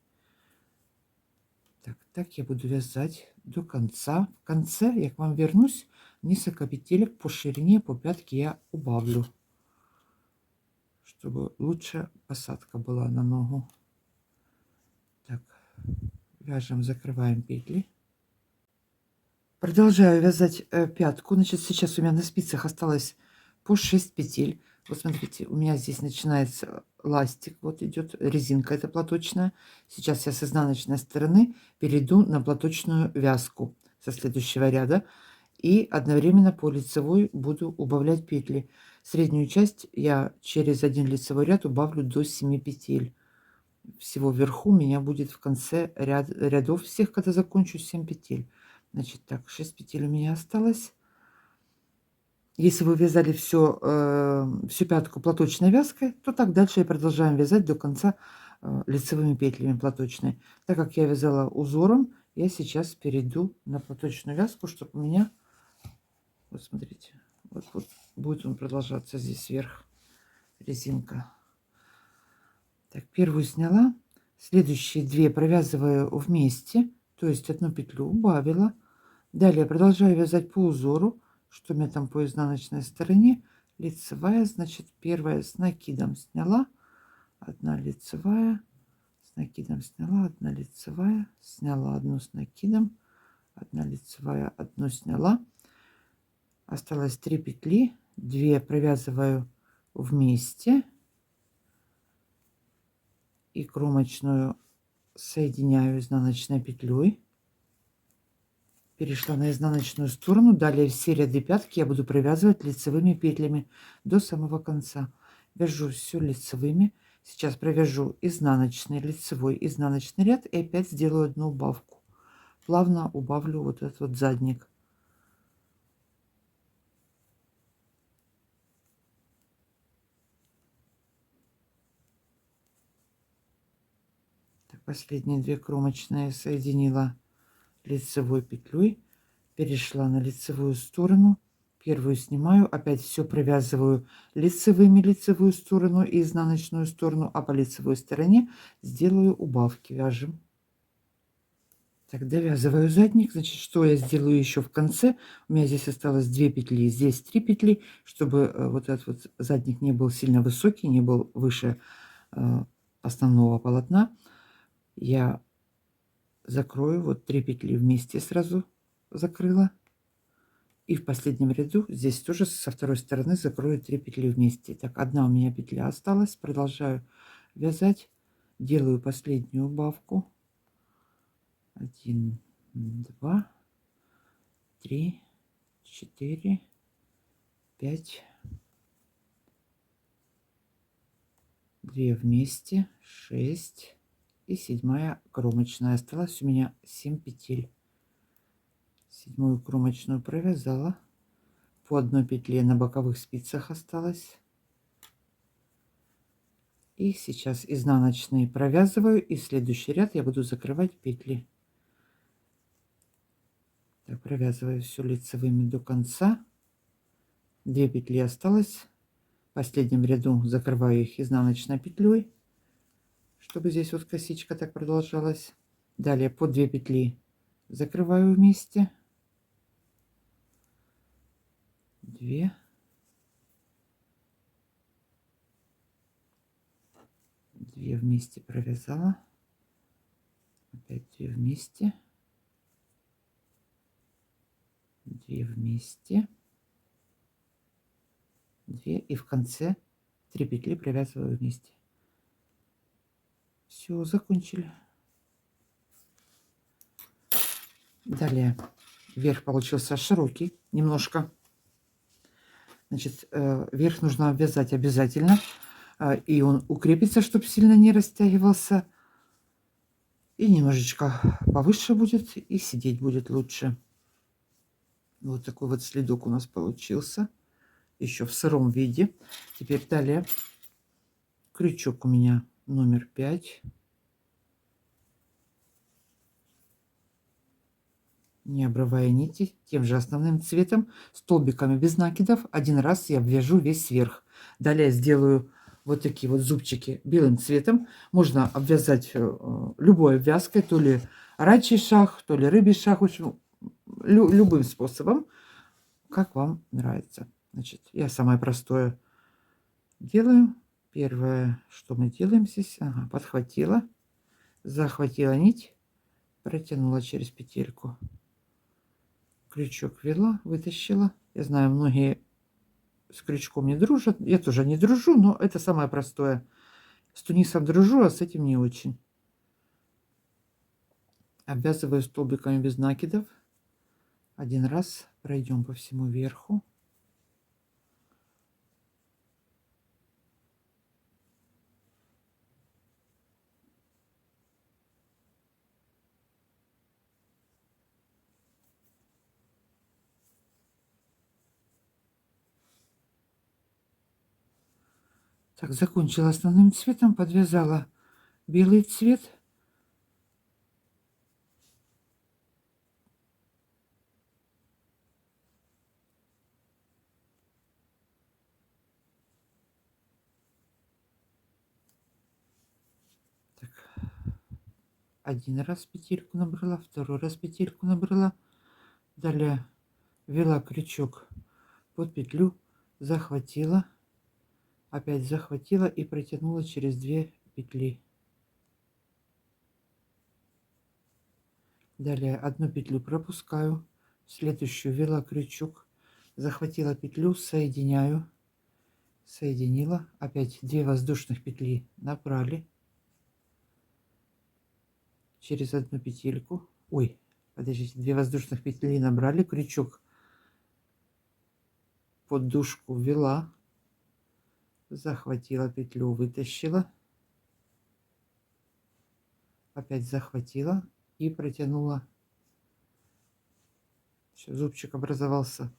Так я буду вязать до конца. В конце я к вам вернусь. Несколько петелек по ширине, по пятке я убавлю, чтобы лучше посадка была на ногу. Так, вяжем, закрываем петли. Продолжаю вязать пятку. Значит, сейчас у меня на спицах осталось по 6 петель. Вот смотрите, у меня здесь начинается ластик, вот идет резинка, это платочная. Сейчас я с изнаночной стороны перейду на платочную вязку со следующего ряда. И одновременно по лицевой буду убавлять петли. Среднюю часть я через один лицевой ряд убавлю до 7 петель. Всего вверху у меня будет в конце рядов всех, когда закончу, 7 петель. Значит, так, 6 петель у меня осталось. Если вы вязали всю пятку платочной вязкой, то так дальше и продолжаем вязать до конца лицевыми петлями платочной. Так как я вязала узором, я сейчас перейду на платочную вязку, чтобы у меня, вот смотрите, вот будет он продолжаться здесь вверх, резинка. Так, первую сняла, следующие 2 провязываю вместе, то есть 1 петлю убавила. Далее продолжаю вязать по узору. Что у меня там по изнаночной стороне? Лицевая, значит, первая с накидом сняла, 1 лицевая, с накидом сняла, 1 лицевая, сняла 1 с накидом, 1 лицевая, 1 сняла. Осталось 3 петли, 2 провязываю вместе и кромочную соединяю изнаночной петлей. Перешла на изнаночную сторону. Далее все ряды пятки я буду провязывать лицевыми петлями до самого конца. Вяжу все лицевыми. Сейчас провяжу изнаночный, лицевой, изнаночный ряд и опять сделаю одну убавку. Плавно убавлю вот этот вот задник. Так, последние 2 кромочные соединила лицевой петлей. Перешла на лицевую сторону. Первую снимаю, опять все провязываю лицевыми, лицевую сторону и изнаночную сторону, а по лицевой стороне сделаю убавки, вяжем. Так, довязываю задник. Значит, что я сделаю еще в конце? У меня здесь осталось 2 петли, здесь 3 петли, чтобы вот этот вот задник не был сильно высокий, не был выше основного полотна. Я закрою вот 3 петли вместе сразу закрыла. И в последнем ряду здесь тоже со второй стороны закрою 3 петли вместе. Так, 1 у меня петля осталась. Продолжаю вязать. Делаю последнюю убавку. 1, 2, 3, 4, 5, 2 вместе, 6 и 7 кромочная. Осталось у меня 7 петель. 7 кромочную провязала, по одной петле на боковых спицах осталось. И сейчас изнаночные провязываю, и следующий ряд я буду закрывать петли. Так, провязываю все лицевыми до конца. 2 петли осталось. В последнем ряду закрываю их изнаночной петлей, чтобы здесь вот косичка так продолжалась. Далее по 2 петли закрываю вместе. 2. 2 вместе провязала. Опять 2 вместе. 2 вместе. 2 и в конце 3 петли провязываю вместе. Все, закончили. Далее верх получился широкий немножко. Значит, верх нужно обвязать обязательно, и он укрепится, чтобы сильно не растягивался, и немножечко повыше будет, и сидеть будет лучше. Вот такой вот следок у нас получился, еще в сыром виде. Теперь далее крючок у меня номер 5. Не обрывая нити, тем же основным цветом, столбиками без накидов, один раз я обвяжу весь верх. Далее сделаю вот такие вот зубчики белым цветом. Можно обвязать любой обвязкой, то ли рачий шаг, то ли рыбий шаг, в общем, любым способом, как вам нравится. Значит, я самое простое делаю. Первое, что мы делаем здесь, ага, подхватила, захватила нить, протянула через петельку. Крючок ввела, вытащила. Я знаю, многие с крючком не дружат. Я тоже не дружу, но это самое простое. С тунисом дружу, а с этим не очень. Обвязываю столбиками без накидов. Один раз пройдем по всему верху. Так, закончила основным цветом, подвязала белый цвет. Так, один раз петельку набрала, второй раз петельку набрала. Далее ввела крючок под петлю, захватила, опять захватила и протянула через 2 петли. Далее одну петлю пропускаю, следующую ввела крючок, захватила петлю, соединяю, соединила, опять 2 воздушных петли набрали, через одну петельку, ой, подождите, 2 воздушных петли набрали, крючок под дужку ввела, захватила петлю, вытащила, опять захватила и протянула. Все, зубчик образовался.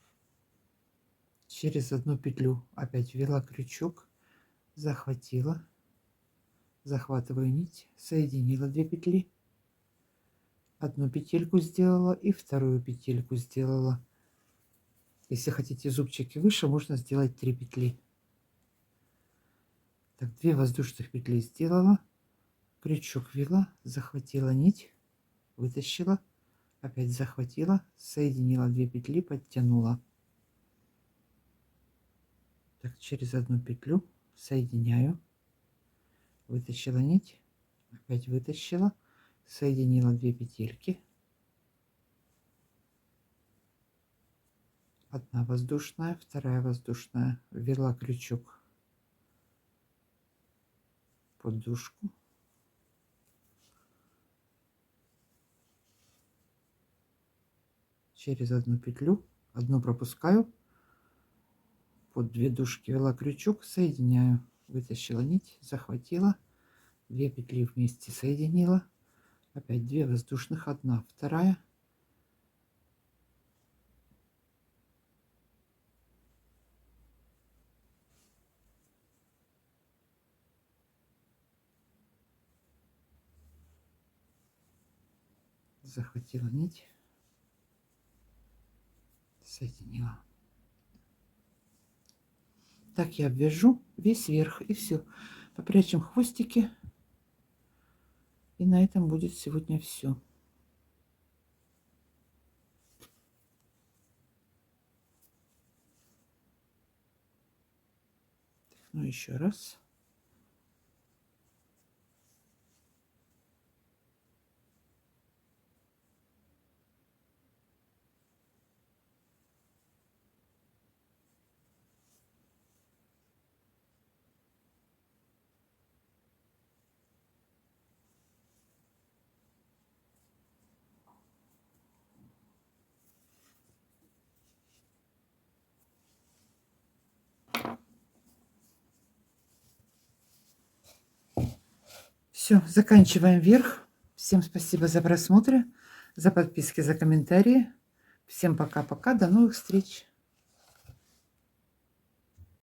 Через одну петлю опять ввела крючок, захватила, захватываю нить, соединила 2 петли, одну петельку сделала и вторую петельку сделала. Если хотите зубчики выше, можно сделать 3 петли. Так, 2 воздушных петли сделала, крючок ввела, захватила нить, вытащила, опять захватила, соединила 2 петли, подтянула. Так, через одну петлю соединяю, вытащила нить, опять вытащила, соединила 2 петельки, одна воздушная, вторая воздушная, ввела крючок под дужку, через одну петлю, одну пропускаю, под 2 дужки ввела крючок, соединяю, Вытащила нить, захватила. 2 петли вместе соединила. Опять 2 воздушных, 1, 2. Захватила нить, соединила. Так я обвяжу весь верх, и все. Попрячем хвостики, и на этом будет сегодня все. Ну, еще раз. Все, заканчиваем верх. Всем спасибо за просмотр, за подписки, за комментарии. Всем пока-пока, до новых встреч.